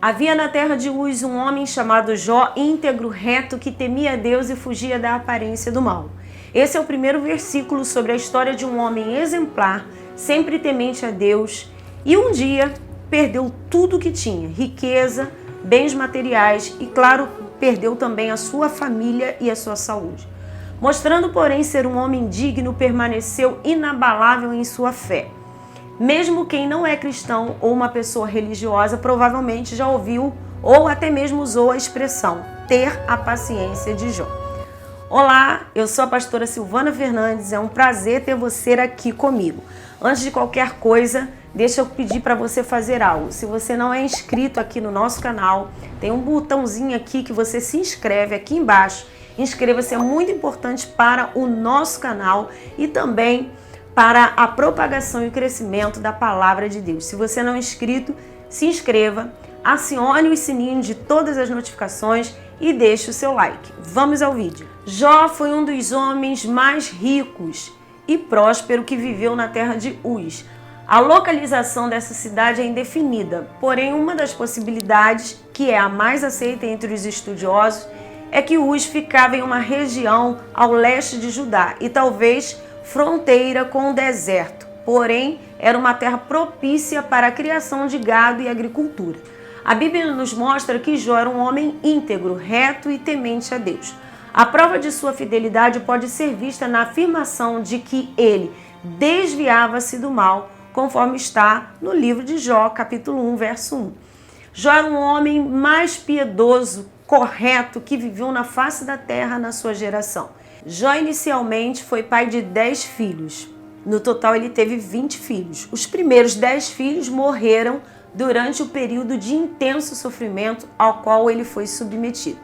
Havia na terra de Uz um homem chamado Jó, íntegro, reto, que temia a Deus e fugia da aparência do mal. Esse é o primeiro versículo sobre a história de um homem exemplar, sempre temente a Deus, e um dia perdeu tudo o que tinha, riqueza, bens materiais e, claro, perdeu também a sua família e a sua saúde. Mostrando, porém, ser um homem digno, permaneceu inabalável em sua fé. Mesmo quem não é cristão ou uma pessoa religiosa provavelmente já ouviu ou até mesmo usou a expressão ter a paciência de Jó. Olá, eu sou a pastora Silvana Fernandes, é um prazer ter você aqui comigo. Antes de qualquer coisa, deixa eu pedir para você fazer algo. Se você não é inscrito aqui no nosso canal, tem um botãozinho aqui que você se inscreve aqui embaixo. Inscreva-se, é muito importante para o nosso canal e também para a propagação e o crescimento da palavra de Deus. Se você não é inscrito, se inscreva, acione o sininho de todas as notificações e deixe o seu like. Vamos ao vídeo. Jó foi um dos homens mais ricos e próspero que viveu na terra de Uz. A localização dessa cidade é indefinida, porém uma das possibilidades, que é a mais aceita entre os estudiosos, é que Uz ficava em uma região ao leste de Judá e talvez fronteira com o deserto, porém era uma terra propícia para a criação de gado e agricultura. A Bíblia nos mostra que Jó era um homem íntegro, reto e temente a Deus. A prova de sua fidelidade pode ser vista na afirmação de que ele desviava-se do mal, conforme está no livro de Jó, capítulo 1, verso 1. Jó era um homem mais piedoso, correto, que viveu na face da terra na sua geração. Jó inicialmente foi pai de 10 filhos. No total ele teve 20 filhos. Os primeiros 10 filhos morreram durante o período de intenso sofrimento ao qual ele foi submetido.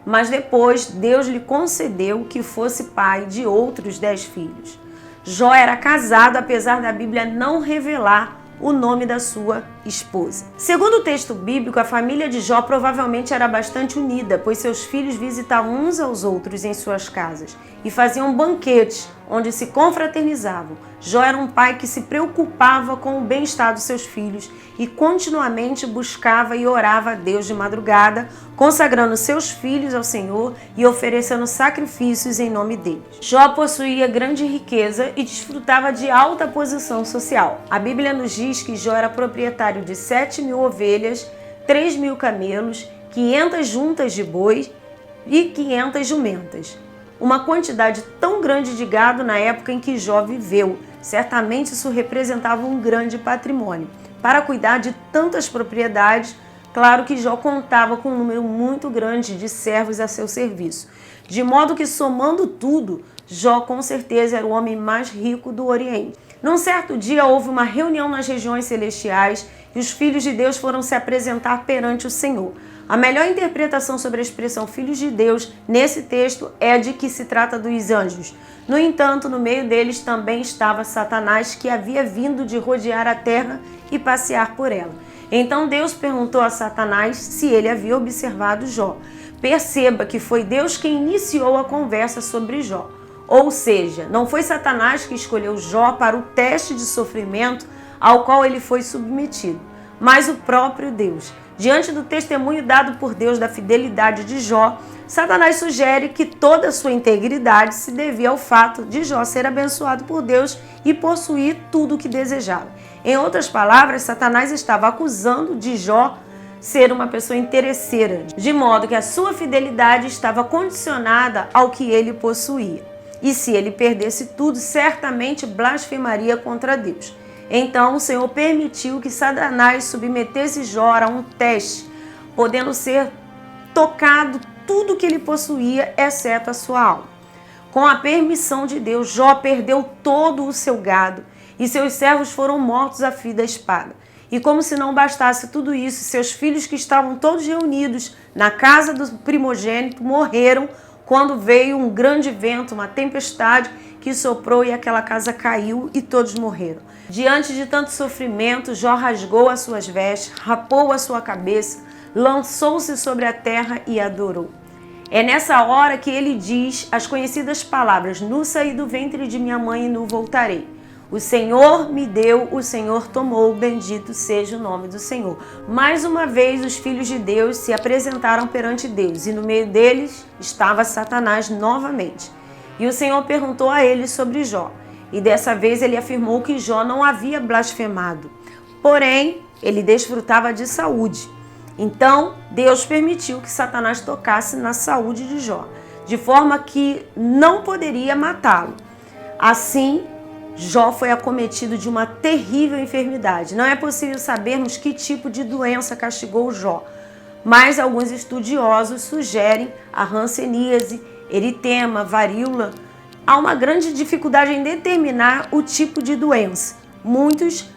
Mas depois Deus lhe concedeu que fosse pai de outros 10 filhos. Jó era casado, apesar da Bíblia não revelar o nome da sua esposa. Segundo o texto bíblico, a família de Jó provavelmente era bastante unida, pois seus filhos visitavam uns aos outros em suas casas e faziam banquetes onde se confraternizavam. Jó era um pai que se preocupava com o bem-estar dos seus filhos e continuamente buscava e orava a Deus de madrugada, consagrando seus filhos ao Senhor e oferecendo sacrifícios em nome deles. Jó possuía grande riqueza e desfrutava de alta posição social. A Bíblia nos diz que Jó era proprietário de 7.000 ovelhas, 3.000 camelos, 500 juntas de boi e 500 jumentas. Uma quantidade tão grande de gado na época em que Jó viveu. Certamente isso representava um grande patrimônio. Para cuidar de tantas propriedades, claro que Jó contava com um número muito grande de servos a seu serviço. De modo que, somando tudo, Jó com certeza era o homem mais rico do Oriente. Num certo dia houve uma reunião nas regiões celestiais e os filhos de Deus foram se apresentar perante o Senhor. A melhor interpretação sobre a expressão filhos de Deus nesse texto é a de que se trata dos anjos. No entanto, no meio deles também estava Satanás, que havia vindo de rodear a terra e passear por ela. Então Deus perguntou a Satanás se ele havia observado Jó. Perceba que foi Deus quem iniciou a conversa sobre Jó. Ou seja, não foi Satanás que escolheu Jó para o teste de sofrimento ao qual ele foi submetido, mas o próprio Deus. Diante do testemunho dado por Deus da fidelidade de Jó, Satanás sugere que toda a sua integridade se devia ao fato de Jó ser abençoado por Deus e possuir tudo o que desejava. Em outras palavras, Satanás estava acusando de Jó ser uma pessoa interesseira, de modo que a sua fidelidade estava condicionada ao que ele possuía. E se ele perdesse tudo, certamente blasfemaria contra Deus. Então o Senhor permitiu que Satanás submetesse Jó a um teste, podendo ser tocado tudo que ele possuía, exceto a sua alma. Com a permissão de Deus, Jó perdeu todo o seu gado e seus servos foram mortos a fio da espada. E como se não bastasse tudo isso, seus filhos que estavam todos reunidos na casa do primogênito morreram quando veio um grande vento, uma tempestade que soprou e aquela casa caiu e todos morreram. Diante de tanto sofrimento, Jó rasgou as suas vestes, rapou a sua cabeça, lançou-se sobre a terra e adorou. É nessa hora que ele diz as conhecidas palavras: "Nu saí do ventre de minha mãe e nu voltarei". O Senhor me deu, o Senhor tomou, bendito seja o nome do Senhor. Mais uma vez os filhos de Deus se apresentaram perante Deus e no meio deles estava Satanás novamente. E o Senhor perguntou a eles sobre Jó. E dessa vez ele afirmou que Jó não havia blasfemado. Porém, ele desfrutava de saúde. Então, Deus permitiu que Satanás tocasse na saúde de Jó, de forma que não poderia matá-lo. Assim, Jó foi acometido de uma terrível enfermidade. Não é possível sabermos que tipo de doença castigou Jó, mas alguns estudiosos sugerem a hanseníase, eritema, varíola. Há uma grande dificuldade em determinar o tipo de doença. Muitos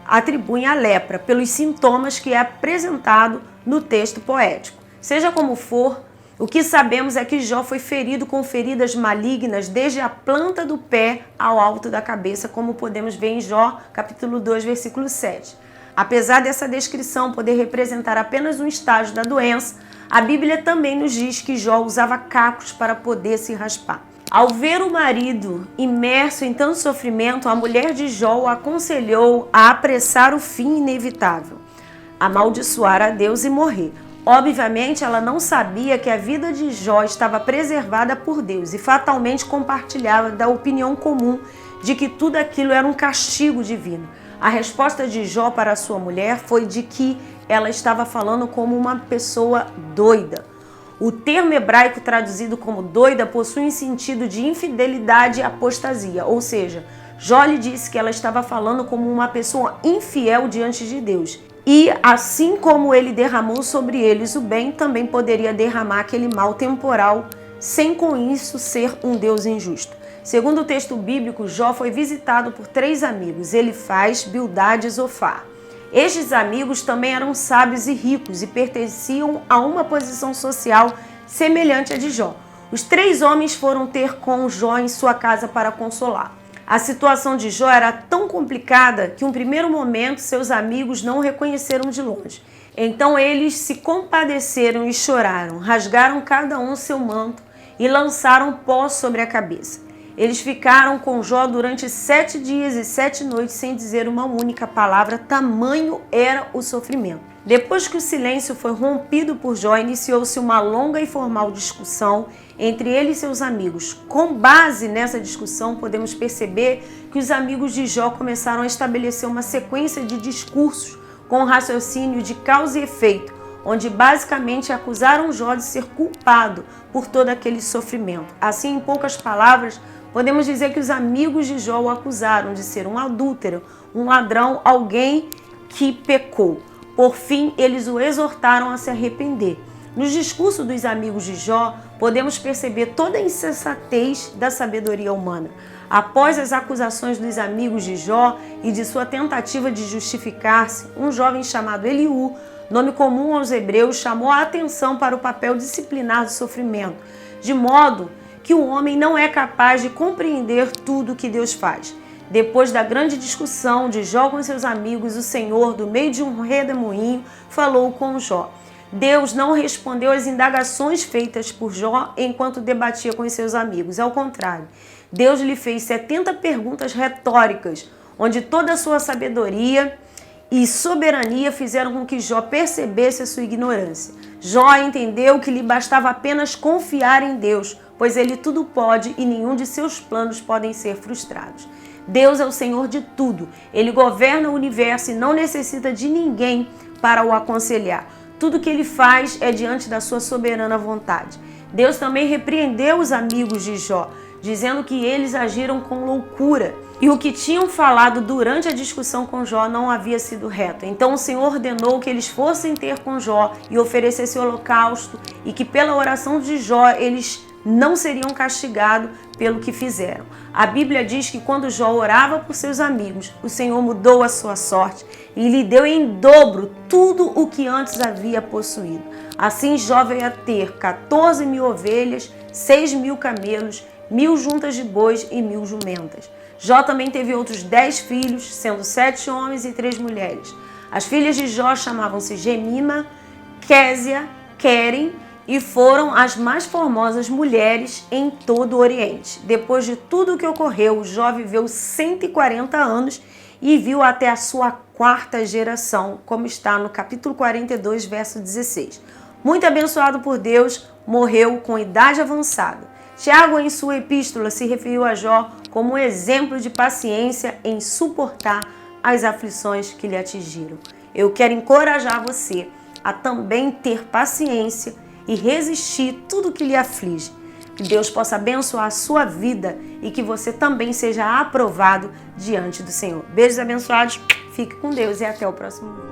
atribuem a lepra pelos sintomas que é apresentado no texto poético. Seja como for, o que sabemos é que Jó foi ferido com feridas malignas desde a planta do pé ao alto da cabeça, como podemos ver em Jó, capítulo 2, versículo 7. Apesar dessa descrição poder representar apenas um estágio da doença, a Bíblia também nos diz que Jó usava cacos para poder se raspar. Ao ver o marido imerso em tanto sofrimento, a mulher de Jó o aconselhou a apressar o fim inevitável, amaldiçoar a Deus e morrer. Obviamente, ela não sabia que a vida de Jó estava preservada por Deus e fatalmente compartilhava da opinião comum de que tudo aquilo era um castigo divino. A resposta de Jó para sua mulher foi de que ela estava falando como uma pessoa doida. O termo hebraico traduzido como doida possui um sentido de infidelidade e apostasia, ou seja, Jó lhe disse que ela estava falando como uma pessoa infiel diante de Deus. E assim como ele derramou sobre eles o bem, também poderia derramar aquele mal temporal, sem com isso ser um Deus injusto. Segundo o texto bíblico, Jó foi visitado por 3 amigos, Elifaz, Bildade e Zofar. Estes amigos também eram sábios e ricos e pertenciam a uma posição social semelhante à de Jó. Os 3 homens foram ter com Jó em sua casa para consolar. A situação de Jó era tão complicada que, em um primeiro momento, seus amigos não o reconheceram de longe. Então eles se compadeceram e choraram, rasgaram cada um seu manto e lançaram pó sobre a cabeça. Eles ficaram com Jó durante 7 dias e 7 noites sem dizer uma única palavra, tamanho era o sofrimento. Depois que o silêncio foi rompido por Jó, iniciou-se uma longa e formal discussão entre ele e seus amigos. Com base nessa discussão, podemos perceber que os amigos de Jó começaram a estabelecer uma sequência de discursos com raciocínio de causa e efeito, onde basicamente acusaram Jó de ser culpado por todo aquele sofrimento. Assim, em poucas palavras, podemos dizer que os amigos de Jó o acusaram de ser um adúltero, um ladrão, alguém que pecou. Por fim, eles o exortaram a se arrepender. Nos discursos dos amigos de Jó, podemos perceber toda a insensatez da sabedoria humana. Após as acusações dos amigos de Jó e de sua tentativa de justificar-se, um jovem chamado Eliú, nome comum aos hebreus, chamou a atenção para o papel disciplinar do sofrimento, de modo que o homem não é capaz de compreender tudo o que Deus faz. Depois da grande discussão de Jó com seus amigos, o Senhor, do meio de um redemoinho, falou com Jó. Deus não respondeu às indagações feitas por Jó enquanto debatia com seus amigos. Ao contrário, Deus lhe fez 70 perguntas retóricas, onde toda a sua sabedoria e soberania fizeram com que Jó percebesse a sua ignorância. Jó entendeu que lhe bastava apenas confiar em Deus, pois ele tudo pode e nenhum de seus planos podem ser frustrados. Deus é o Senhor de tudo. Ele governa o universo e não necessita de ninguém para o aconselhar. Tudo que ele faz é diante da sua soberana vontade. Deus também repreendeu os amigos de Jó, dizendo que eles agiram com loucura e o que tinham falado durante a discussão com Jó não havia sido reto. Então o Senhor ordenou que eles fossem ter com Jó e oferecessem holocausto e que pela oração de Jó eles não seriam castigados pelo que fizeram. A Bíblia diz que quando Jó orava por seus amigos, o Senhor mudou a sua sorte e lhe deu em dobro tudo o que antes havia possuído. Assim Jó veio a ter 14.000 ovelhas, 6.000 camelos, 1.000 juntas de bois e 1.000 jumentas. Jó também teve outros 10 filhos, sendo 7 homens e 3 mulheres. As filhas de Jó chamavam-se Gemima, Késia, Querem e foram as mais formosas mulheres em todo o Oriente. Depois de tudo o que ocorreu, Jó viveu 140 anos e viu até a sua quarta geração, como está no capítulo 42, verso 16. Muito abençoado por Deus, morreu com idade avançada. Tiago, em sua epístola, se referiu a Jó como um exemplo de paciência em suportar as aflições que lhe atingiram. Eu quero encorajar você a também ter paciência e resistir tudo que lhe aflige. Que Deus possa abençoar a sua vida e que você também seja aprovado diante do Senhor. Beijos abençoados, fique com Deus e até o próximo vídeo.